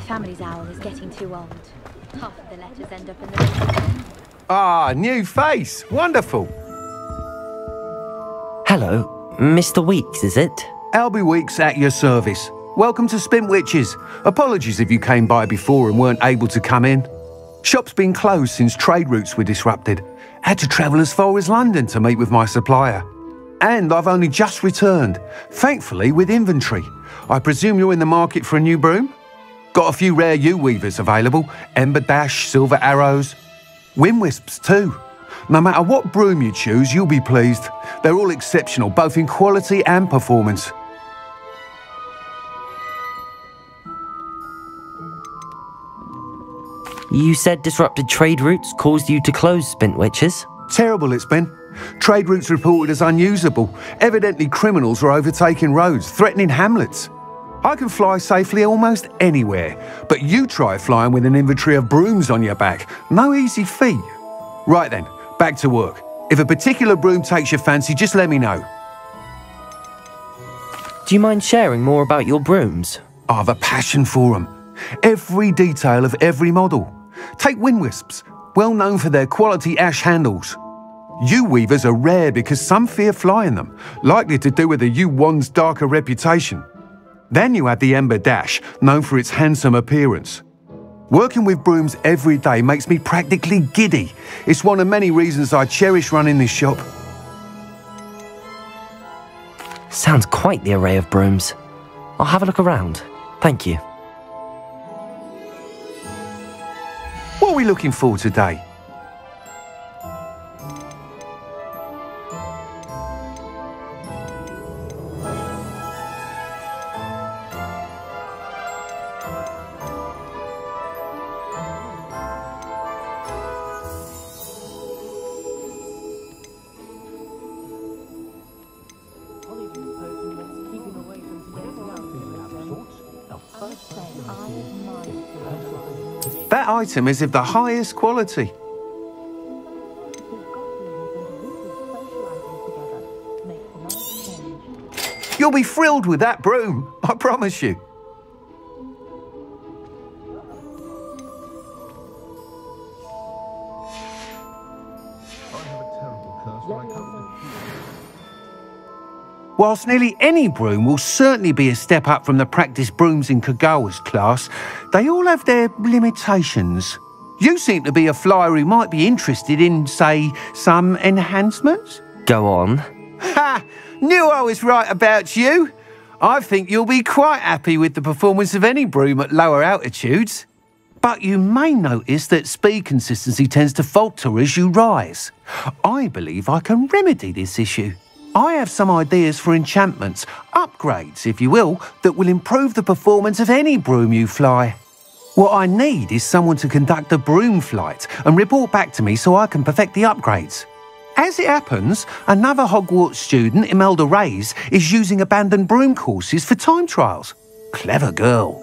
family's owl is getting too old. Half of the letters end up in the basement. Ah, new face. Wonderful. Hello, Mr. Weeks, is it? Albie Weeks at your service. Welcome to Spintwitches. Apologies if you came by before and weren't able to come in. Shop's been closed since trade routes were disrupted. Had to travel as far as London to meet with my supplier. And I've only just returned, thankfully with inventory. I presume you're in the market for a new broom? Got a few rare U-weavers available. Ember Dash, Silver Arrows. Wind Wisps too. No matter what broom you choose, you'll be pleased. They're all exceptional, both in quality and performance. You said disrupted trade routes caused you to close Spintwitches? Terrible it's been. Trade routes reported as unusable. Evidently criminals were overtaking roads, threatening hamlets. I can fly safely almost anywhere, but you try flying with an inventory of brooms on your back. No easy feat. Right then, back to work. If a particular broom takes your fancy, just let me know. Do you mind sharing more about your brooms? I've a passion for them. Every detail of every model. Take Wind Wisps, well known for their quality ash handles. U-weavers are rare because some fear flying them, likely to do with the U-wand's darker reputation. Then you have the Ember Dash, known for its handsome appearance. Working with brooms every day makes me practically giddy. It's one of many reasons I cherish running this shop. Sounds quite the array of brooms. I'll have a look around. Thank you. What are we looking for today? That item is of the highest quality. You'll be thrilled with that broom, I promise you. Whilst nearly any broom will certainly be a step up from the practice brooms in Kagawa's class, they all have their limitations. You seem to be a flyer who might be interested in, say, some enhancements? Go on. Ha! Knew I was right about you. I think you'll be quite happy with the performance of any broom at lower altitudes. But you may notice that speed consistency tends to falter as you rise. I believe I can remedy this issue. I have some ideas for enchantments, upgrades, if you will, that will improve the performance of any broom you fly. What I need is someone to conduct a broom flight and report back to me so I can perfect the upgrades. As it happens, another Hogwarts student, Imelda Reyes, is using abandoned broom courses for time trials. Clever girl.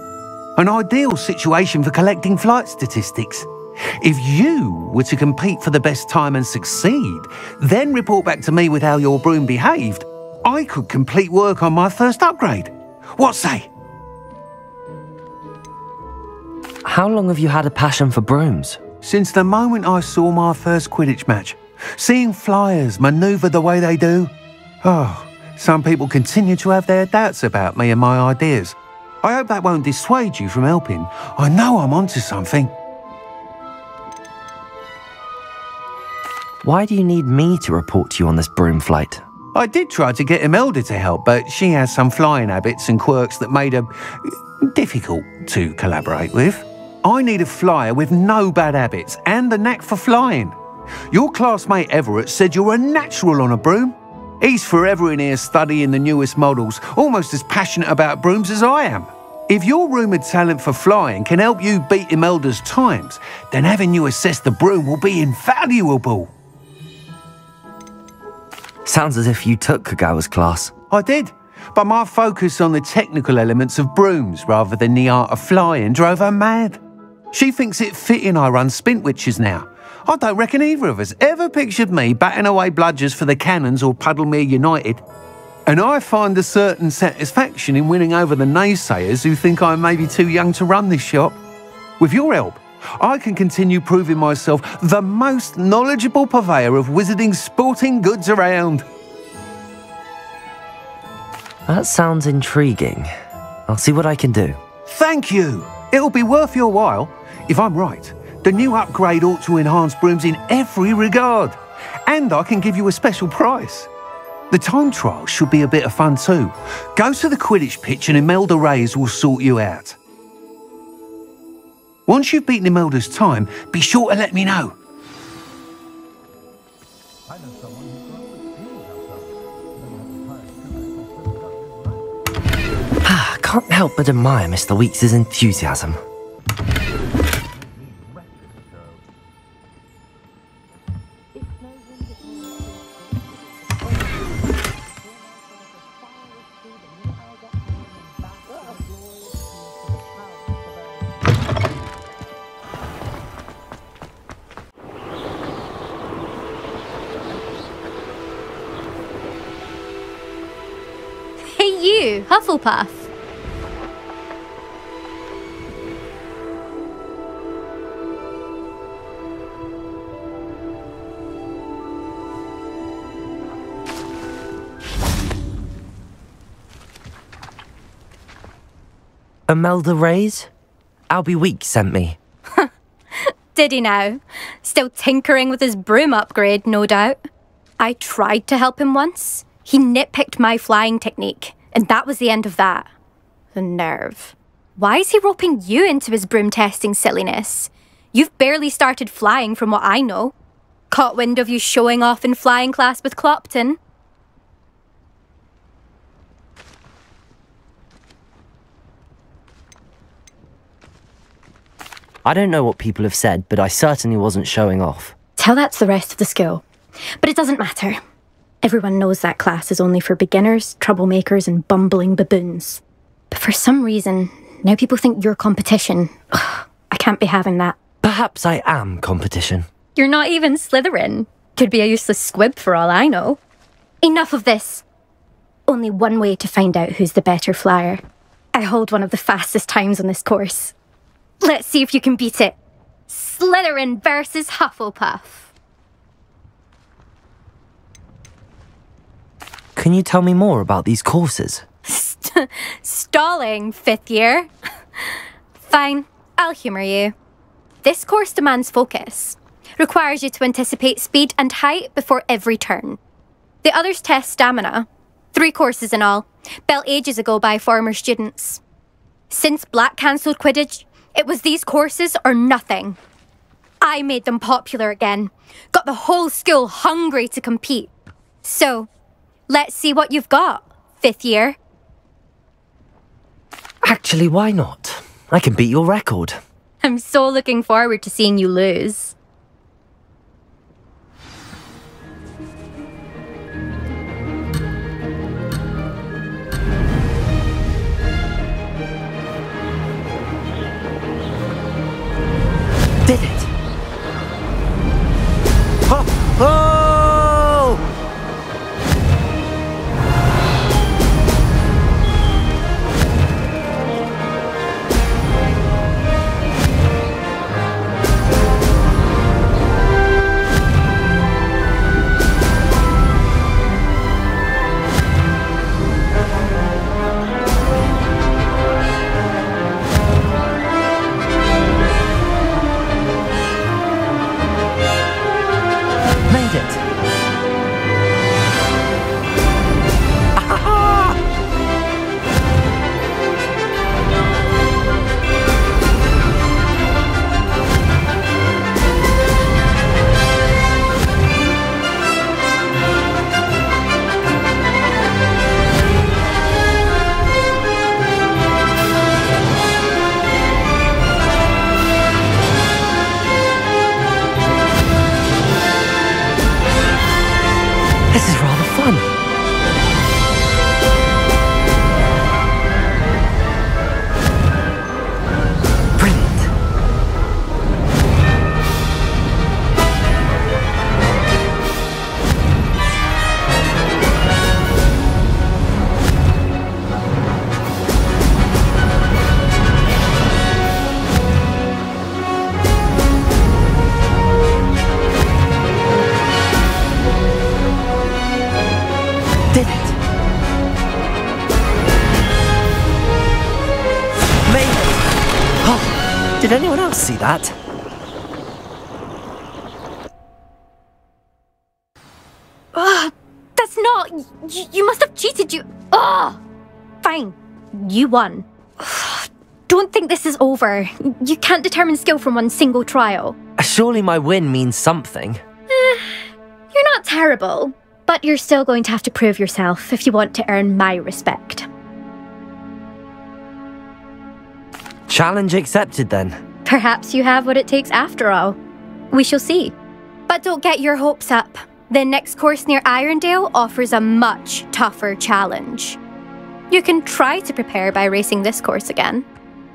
An ideal situation for collecting flight statistics. If you were to compete for the best time and succeed, then report back to me with how your broom behaved, I could complete work on my first upgrade. What say? How long have you had a passion for brooms? Since the moment I saw my first Quidditch match. Seeing flyers manoeuvre the way they do. Oh, some people continue to have their doubts about me and my ideas. I hope that won't dissuade you from helping. I know I'm onto something. Why do you need me to report to you on this broom flight? I did try to get Imelda to help, but she has some flying habits and quirks that made her difficult to collaborate with. I need a flyer with no bad habits and the knack for flying. Your classmate Everett said you're a natural on a broom. He's forever in here studying the newest models, almost as passionate about brooms as I am. If your rumoured talent for flying can help you beat Imelda's times, then having you assess the broom will be invaluable. Sounds as if you took Kagawa's class. I did, but my focus on the technical elements of brooms rather than the art of flying drove her mad. She thinks it fitting I run Spintwitches now. I don't reckon either of us ever pictured me batting away bludgers for the Cannons or Puddlemere United. And I find a certain satisfaction in winning over the naysayers who think I may be too young to run this shop. With your help, I can continue proving myself the most knowledgeable purveyor of wizarding sporting goods around. That sounds intriguing. I'll see what I can do. Thank you. It'll be worth your while. If I'm right, the new upgrade ought to enhance brooms in every regard. And I can give you a special price. The time trial should be a bit of fun too. Go to the Quidditch pitch and Imelda Reyes will sort you out. Once you've beaten Imelda's time, be sure to let me know. I can't help but admire Mr. Weeks' enthusiasm. You, Hufflepuff. Imelda Reyes? Albie Weeks sent me. Did he now? Still tinkering with his broom upgrade, no doubt. I tried to help him once. He nitpicked my flying technique. And that was the end of that. The nerve. Why is he roping you into his broom testing silliness? You've barely started flying from what I know. Caught wind of you showing off in flying class with Clopton. I don't know what people have said, but I certainly wasn't showing off. Tell that to the rest of the school. But it doesn't matter. Everyone knows that class is only for beginners, troublemakers, and bumbling baboons. But for some reason, now people think you're competition. Ugh, I can't be having that. Perhaps I am competition. You're not even Slytherin. Could be a useless squib for all I know. Enough of this. Only one way to find out who's the better flyer. I hold one of the fastest times on this course. Let's see if you can beat it. Slytherin versus Hufflepuff. Can you tell me more about these courses? Stalling, 5th year. Fine, I'll humour you. This course demands focus. Requires you to anticipate speed and height before every turn. The others test stamina. 3 courses in all, built ages ago by former students. Since Black cancelled Quidditch, it was these courses or nothing. I made them popular again. Got the whole school hungry to compete. So, let's see what you've got, 5th year. Actually, why not? I can beat your record. I'm so looking forward to seeing you lose. Did it! Oh! Oh! Did anyone else see that? That's not... You must have cheated, you... Ugh! Fine. You won. Don't think this is over. You can't determine skill from one single trial. Surely my win means something. You're not terrible, but you're still going to have to prove yourself if you want to earn my respect. Challenge accepted then. Perhaps you have what it takes after all. We shall see. But don't get your hopes up. The next course near Irondale offers a much tougher challenge. You can try to prepare by racing this course again.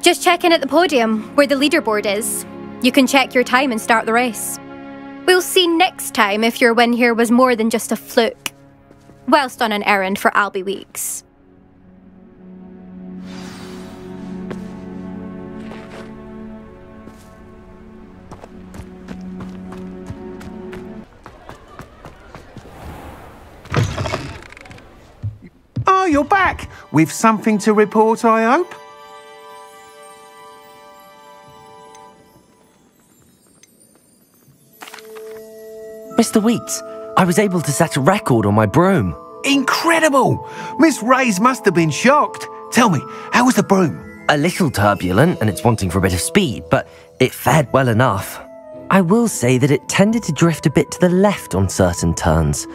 Just check in at the podium, where the leaderboard is. You can check your time and start the race. We'll see next time if your win here was more than just a fluke, whilst on an errand for Albie Weeks. Oh, you're back! With something to report, I hope? Mr. Weeks, I was able to set a record on my broom. Incredible! Miss Reyes must have been shocked. Tell me, how was the broom? A little turbulent and it's wanting for a bit of speed, but it fared well enough. I will say that it tended to drift a bit to the left on certain turns.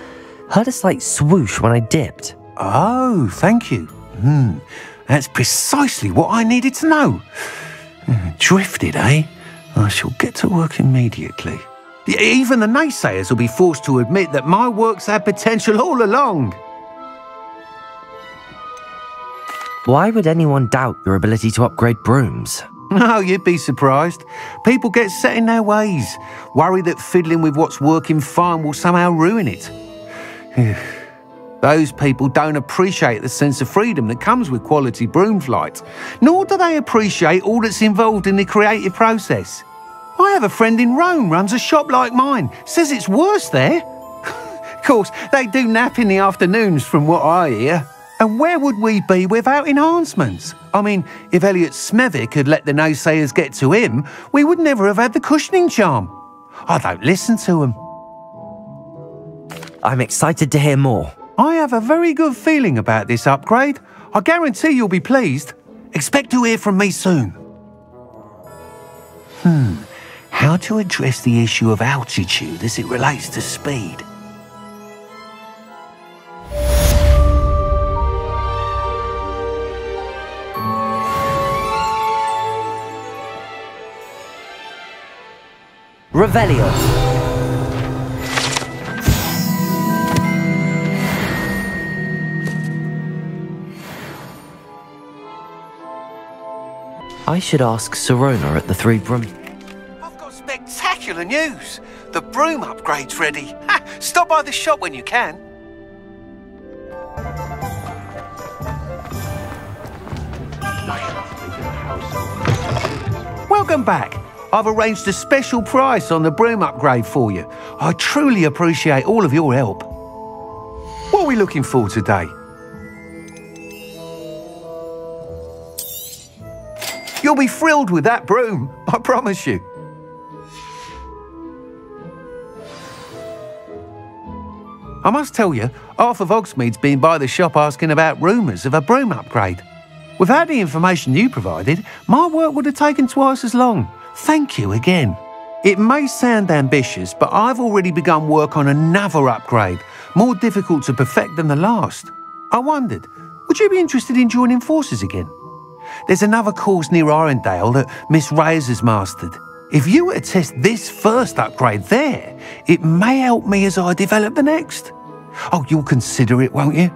Heard a slight swoosh when I dipped. Oh, thank you. That's precisely what I needed to know. Drifted, eh? I shall get to work immediately. Even the naysayers will be forced to admit that my work's had potential all along. Why would anyone doubt your ability to upgrade brooms? No, you'd be surprised. People get set in their ways, worry that fiddling with what's working fine will somehow ruin it. Those people don't appreciate the sense of freedom that comes with quality broom flight, nor do they appreciate all that's involved in the creative process. I have a friend in Rome runs a shop like mine, says it's worse there. Of course, they do nap in the afternoons from what I hear. And where would we be without enhancements? I mean, if Elliot Smethwick had let the naysayers get to him, we would never have had the cushioning charm. I don't listen to them. I'm excited to hear more. I have a very good feeling about this upgrade. I guarantee you'll be pleased. Expect to hear from me soon. How to address the issue of altitude as it relates to speed? Revelio. I should ask Sirona at the Three Broom. I've got spectacular news. The broom upgrade's ready. Ha! Stop by the shop when you can. Welcome back. I've arranged a special price on the broom upgrade for you. I truly appreciate all of your help. What are we looking for today? You'll be thrilled with that broom, I promise you. I must tell you, half of Hogsmeade's been by the shop asking about rumours of a broom upgrade. Without the information you provided, my work would have taken twice as long. Thank you again. It may sound ambitious, but I've already begun work on another upgrade, more difficult to perfect than the last. I wondered, would you be interested in joining forces again? There's another course near Irondale that Miss Reyes has mastered. If you were to test this first upgrade there, it may help me as I develop the next. Oh, you'll consider it, won't you?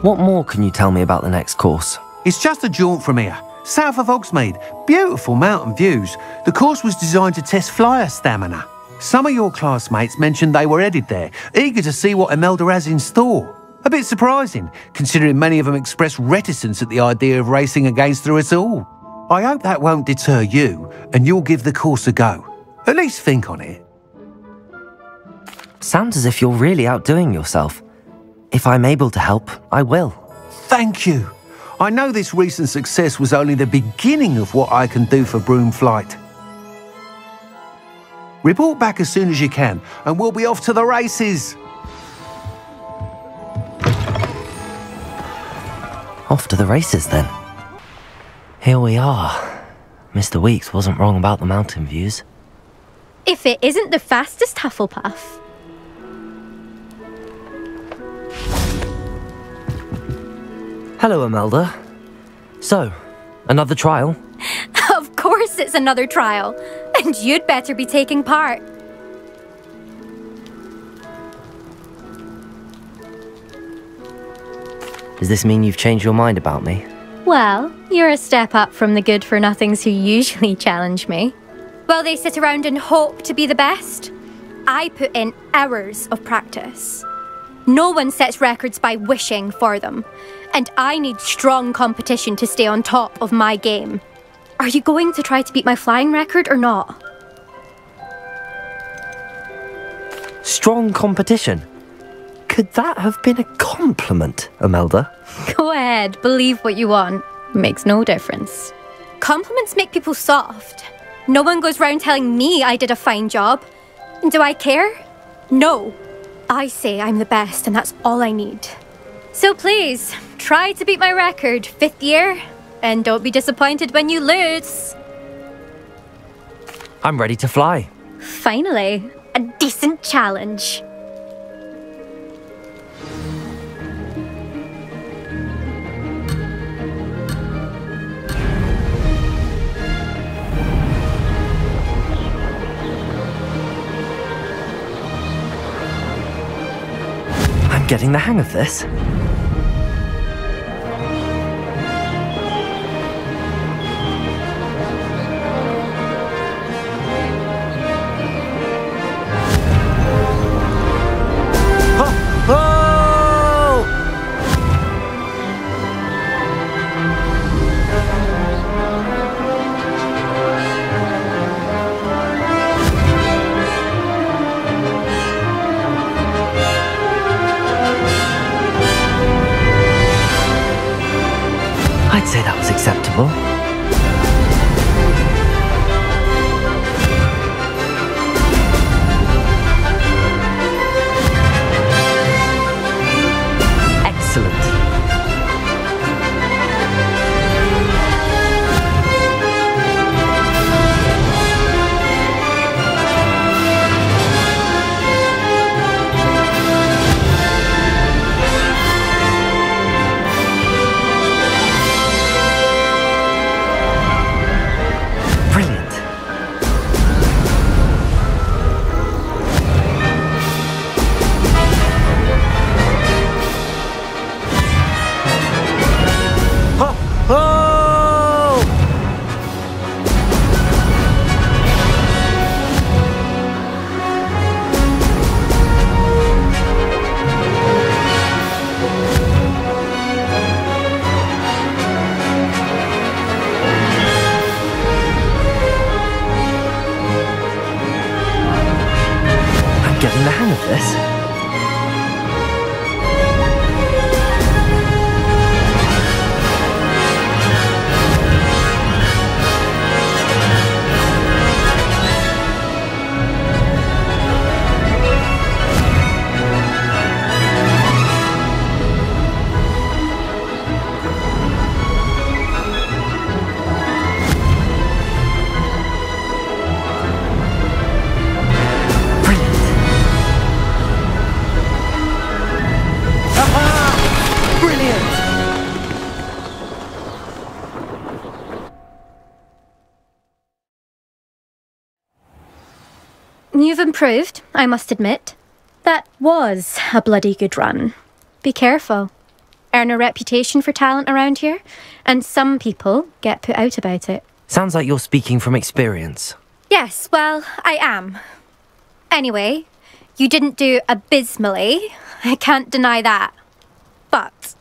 What more can you tell me about the next course? It's just a jaunt from here, south of Hogsmeade. Beautiful mountain views. The course was designed to test flyer stamina. Some of your classmates mentioned they were headed there, eager to see what Imelda has in store. A bit surprising, considering many of them expressed reticence at the idea of racing against her at all. I hope that won't deter you, and you'll give the course a go. At least think on it. Sounds as if you're really outdoing yourself. If I'm able to help, I will. Thank you. I know this recent success was only the beginning of what I can do for broom flight. Report back as soon as you can, and we'll be off to the races. Off to the races, then. Here we are. Mr. Weeks wasn't wrong about the mountain views. If it isn't the fastest Hufflepuff. Hello, Imelda. So, another trial? Of course it's another trial. And you'd better be taking part. Does this mean you've changed your mind about me? Well, you're a step up from the good-for-nothings who usually challenge me. While they sit around and hope to be the best, I put in hours of practice. No one sets records by wishing for them, and I need strong competition to stay on top of my game. Are you going to try to beat my flying record or not? Strong competition? Could that have been a compliment, Imelda? Go ahead, believe what you want. Makes no difference. Compliments make people soft. No one goes round telling me I did a fine job. And do I care? No. I say I'm the best, and that's all I need. So please, try to beat my record, 5th year, and don't be disappointed when you lose. I'm ready to fly. Finally, a decent challenge. I'm getting the hang of this. I'd say that was acceptable. Excellent. Getting the hang of this. You've improved, I must admit. That was a bloody good run. Be careful. Earn a reputation for talent around here, and some people get put out about it. Sounds like you're speaking from experience. Yes, well, I am. Anyway, you didn't do abysmally. I can't deny that. But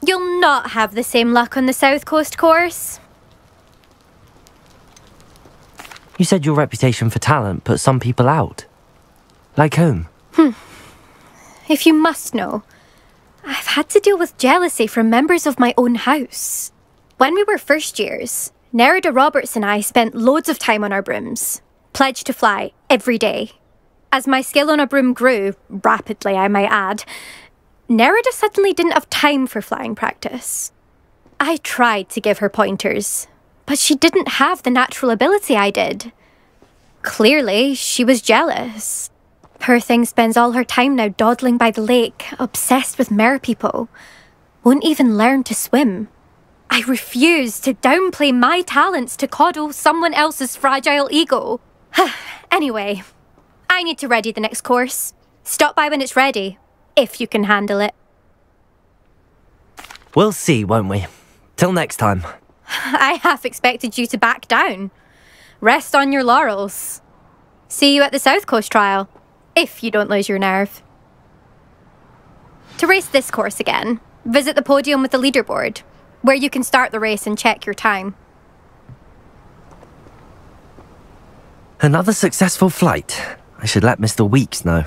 you'll not have the same luck on the South Coast course. You said your reputation for talent put some people out. Like whom? If you must know, I've had to deal with jealousy from members of my own house. When we were first years, Nerida Roberts and I spent loads of time on our brooms, pledged to fly every day. As my skill on a broom grew, rapidly I might add, Nerida suddenly didn't have time for flying practice. I tried to give her pointers, but she didn't have the natural ability I did. Clearly, she was jealous. Poor thing spends all her time now dawdling by the lake, obsessed with merpeople. Won't even learn to swim. I refuse to downplay my talents to coddle someone else's fragile ego. Anyway, I need to ready the next course. Stop by when it's ready, if you can handle it. We'll see, won't we? Till next time. I half expected you to back down. Rest on your laurels. See you at the South Coast trial, if you don't lose your nerve. To race this course again, visit the podium with the leaderboard, where you can start the race and check your time. Another successful flight. I should let Mr. Weeks know.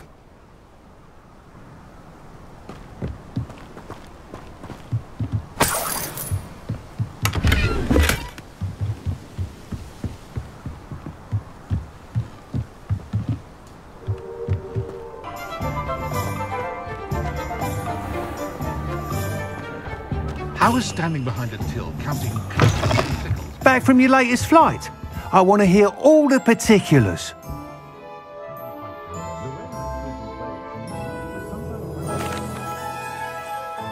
I was standing behind a till counting sickles. Back from your latest flight? I want to hear all the particulars.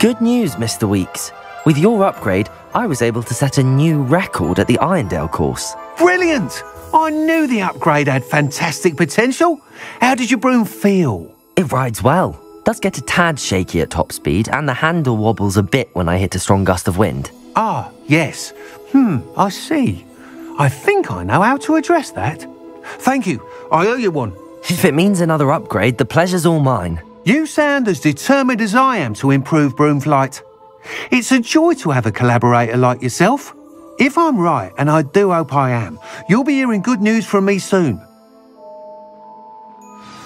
Good news, Mr. Weeks. With your upgrade, I was able to set a new record at the Irondale course. Brilliant! I knew the upgrade had fantastic potential. How did your broom feel? It rides well. Does get a tad shaky at top speed, and the handle wobbles a bit when I hit a strong gust of wind. Ah, yes. I see. I think I know how to address that. Thank you. I owe you one. If it means another upgrade, the pleasure's all mine. You sound as determined as I am to improve broom flight. It's a joy to have a collaborator like yourself. If I'm right, and I do hope I am, you'll be hearing good news from me soon.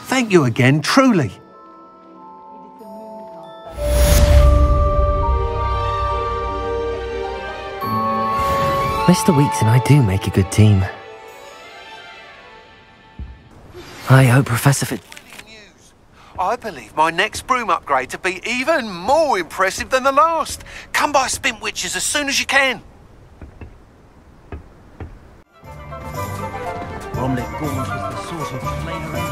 Thank you again, truly. Mr. Weeks and I do make a good team. I hope Professor I believe my next broom upgrade to be even more impressive than the last. Come by Spintwitches as soon as you can. Bromley Gorge was the source of flavouring.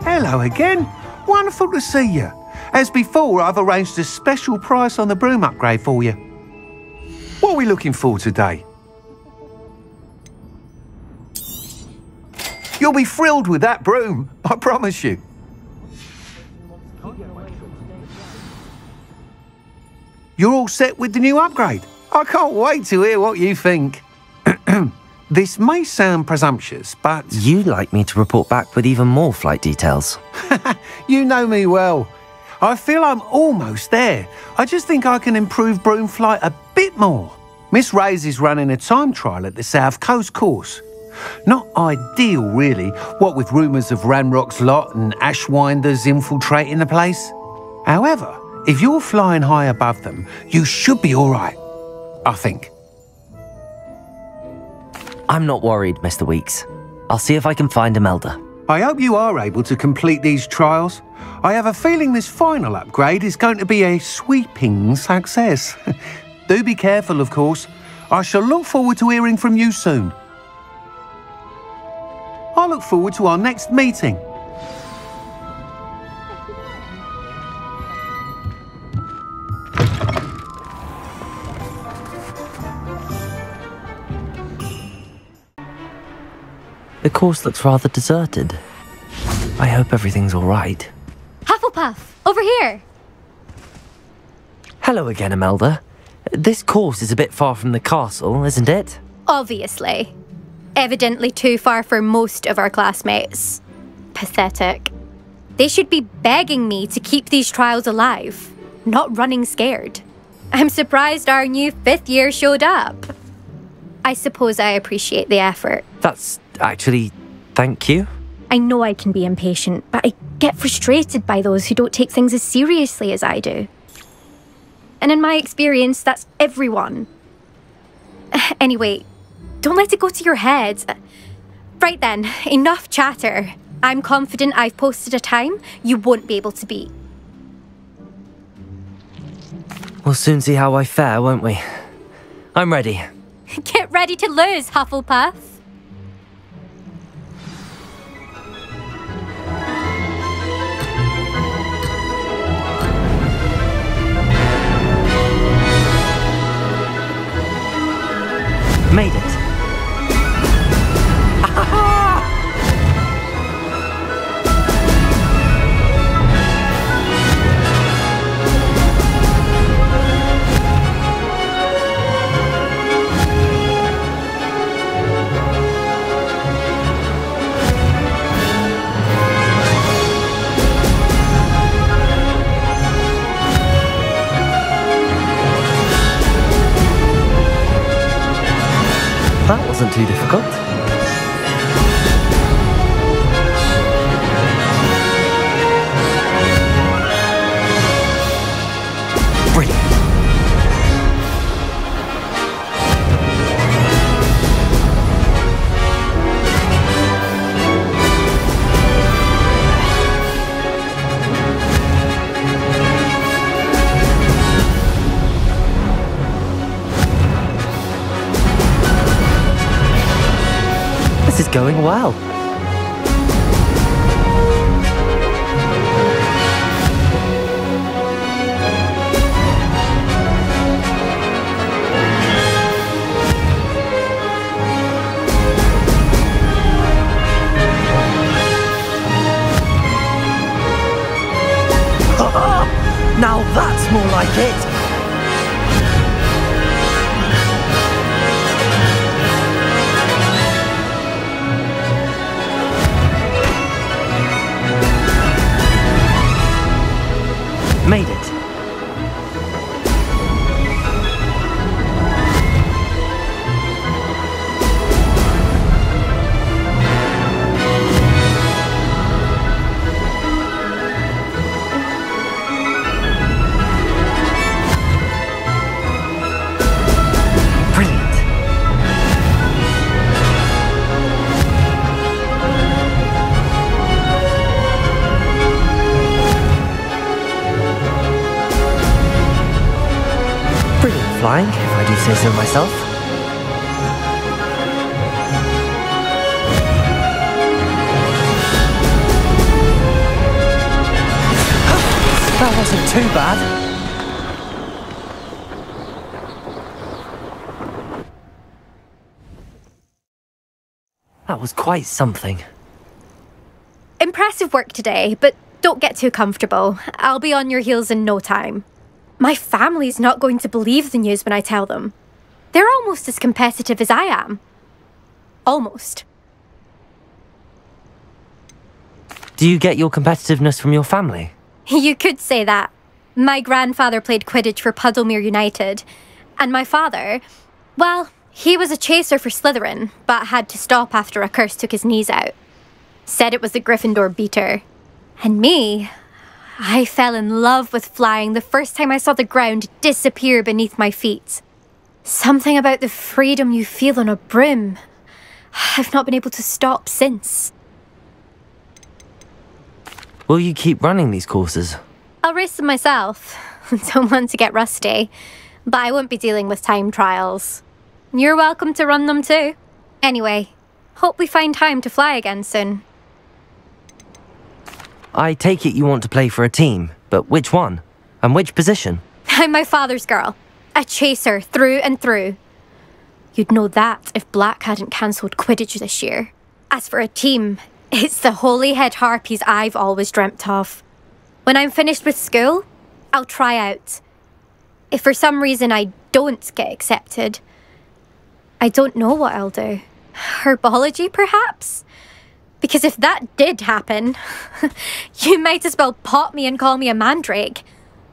Hello again. Wonderful to see you. As before, I've arranged a special price on the broom upgrade for you. What are we looking for today? You'll be thrilled with that broom, I promise you. You're all set with the new upgrade. I can't wait to hear what you think. This may sound presumptuous, but... You'd like me to report back with even more flight details. You know me well. I feel I'm almost there. I just think I can improve broom flight a bit more. Miss Ray's is running a time trial at the South Coast course. Not ideal, really, what with rumours of Ranrock's lot and Ashwinders infiltrating the place. However, if you're flying high above them, you should be all right, I think. I'm not worried, Mr. Weeks. I'll see if I can find Imelda. I hope you are able to complete these trials. I have a feeling this final upgrade is going to be a sweeping success. Do be careful, of course. I shall look forward to hearing from you soon. I look forward to our next meeting. The course looks rather deserted. I hope everything's all right. Hufflepuff, over here! Hello again, Imelda. This course is a bit far from the castle, isn't it? Obviously. Evidently too far for most of our classmates. Pathetic. They should be begging me to keep these trials alive, not running scared. I'm surprised our new 5th year showed up. I suppose I appreciate the effort. That's actually... thank you. I know I can be impatient, but I get frustrated by those who don't take things as seriously as I do. And in my experience, that's everyone. Anyway, don't let it go to your head. Right then, enough chatter. I'm confident I've posted a time you won't be able to beat. We'll soon see how I fare, won't we? I'm ready. Get ready to lose, Hufflepuff. Made it. That wasn't too difficult. Brilliant. This is going well. Now that's more like it. Made it. Brilliant. Brilliant flying, if I do say so myself. That wasn't too bad. That was quite something. Impressive work today, but don't get too comfortable. I'll be on your heels in no time. My family's not going to believe the news when I tell them. They're almost as competitive as I am. Almost. Do you get your competitiveness from your family? You could say that. My grandfather played Quidditch for Puddlemere United. And my father, well, he was a chaser for Slytherin, but had to stop after a curse took his knees out. Said it was the Gryffindor beater. And me, I fell in love with flying the first time I saw the ground disappear beneath my feet. Something about the freedom you feel on a broom. I've not been able to stop since. Will you keep running these courses? I'll race them myself. Don't want to get rusty. But I won't be dealing with time trials. You're welcome to run them too. Anyway, hope we find time to fly again soon. I take it you want to play for a team, but which one? And which position? I'm my father's girl. A chaser through and through. You'd know that if Black hadn't cancelled Quidditch this year. As for a team, it's the Holyhead Harpies I've always dreamt of. When I'm finished with school, I'll try out. If for some reason I don't get accepted, I don't know what I'll do. Herbology, perhaps? Because if that did happen, you might as well pop me and call me a mandrake.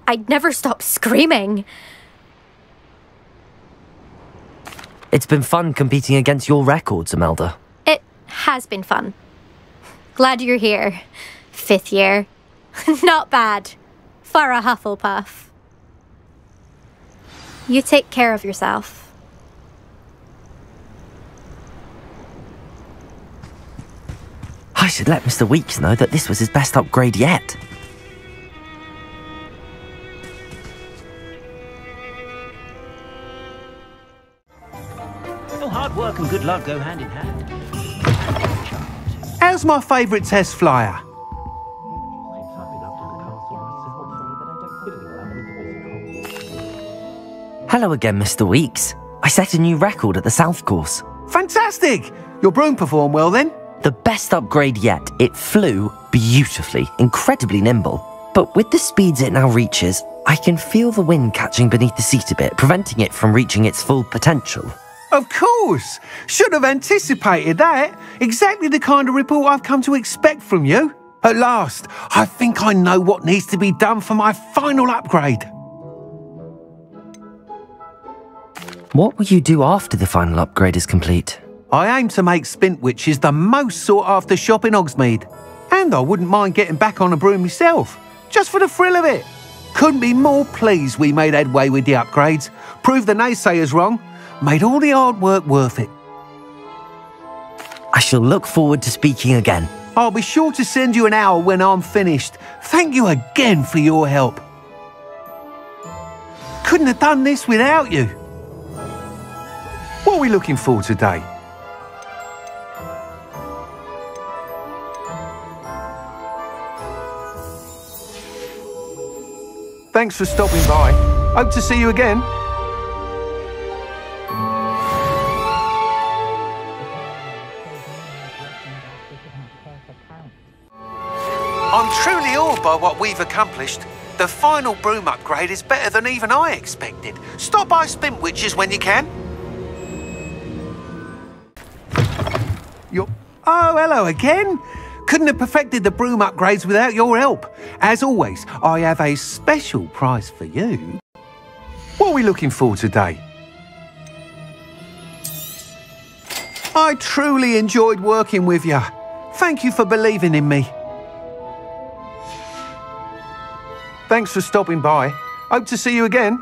I'd never stop screaming. It's been fun competing against your records, Imelda. It has been fun. Glad you're here. 5th year. Not bad. For a Hufflepuff. You take care of yourself. I should let Mr. Weeks know that this was his best upgrade yet. Well, hard work and good luck go hand in hand. How's my favourite test flyer? Hello again, Mr. Weeks. I set a new record at the South Course. Fantastic! Your broom performed well then? The best upgrade yet. It flew beautifully, incredibly nimble. But with the speeds it now reaches, I can feel the wind catching beneath the seat a bit, preventing it from reaching its full potential. Of course! Should have anticipated that. Exactly the kind of report I've come to expect from you. At last, I think I know what needs to be done for my final upgrade. What will you do after the final upgrade is complete? I aim to make Spintwitches the most sought-after shop in Hogsmeade. And I wouldn't mind getting back on a broom myself, just for the thrill of it. Couldn't be more pleased we made headway with the upgrades, proved the naysayers wrong, made all the hard work worth it. I shall look forward to speaking again. I'll be sure to send you an hour when I'm finished. Thank you again for your help. Couldn't have done this without you. What are we looking for today? Thanks for stopping by. Hope to see you again. I'm truly awed by what we've accomplished. The final broom upgrade is better than even I expected. Stop by Spintwitches when you can. Oh, hello again. Couldn't have perfected the broom upgrades without your help. As always, I have a special prize for you. What are we looking for today? I truly enjoyed working with you. Thank you for believing in me. Thanks for stopping by. Hope to see you again.